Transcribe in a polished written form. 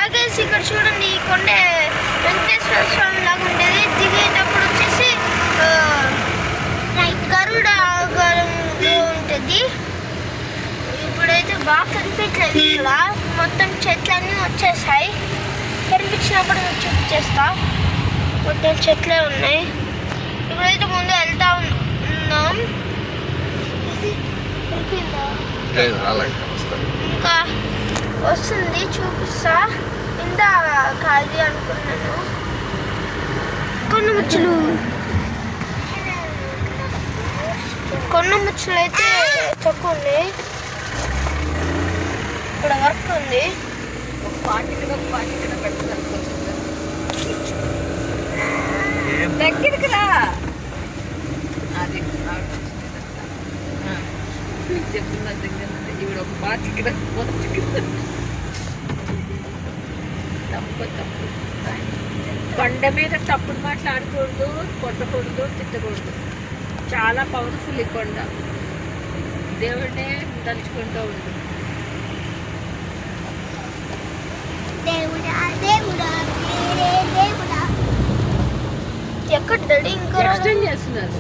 అలాగేసి ఇక్కడ చూడండి ఈ కొండ వెంకటేశ్వర స్వామి లాగా ఉండేది. దిగేటప్పుడు వచ్చేసి గరుడ ఉంటుంది. ఇప్పుడైతే బాగా కనిపించలేదు. ఇక్కడ మొత్తం చెట్లన్నీ వచ్చేసాయి. కనిపించినప్పుడు మీకు చూపించేస్తా. మొత్తం చెట్లే ఉన్నాయి. ఇప్పుడైతే ముందు వెళ్తా ఉన్నాం. ఇంకా వస్తుంది చూపిస్తా. ఇంత ఖాళీ అనుకున్నాను. కొండ ముచ్చులు అయితే తక్కువ ఉన్నాయి. ఇక్కడ వర్క్ ఉంది. దగ్గరికి రా. అది చెప్తున్నా దగ్గర ఈవిడ ఒక పాట ఇక్కడ తప్పు తప్పు. కొండ మీద తప్పుడు మాట్లాడకూడదు, కొట్టకూడదు, తిట్టకూడదు. చాలా పవర్ఫుల్ ఈ కొండ. దేవుడినే తలుచుకుంటూ ఉంటుంది. ఎక్కడ ఇంకా ఎక్స్టెండ్ చేస్తున్నారు.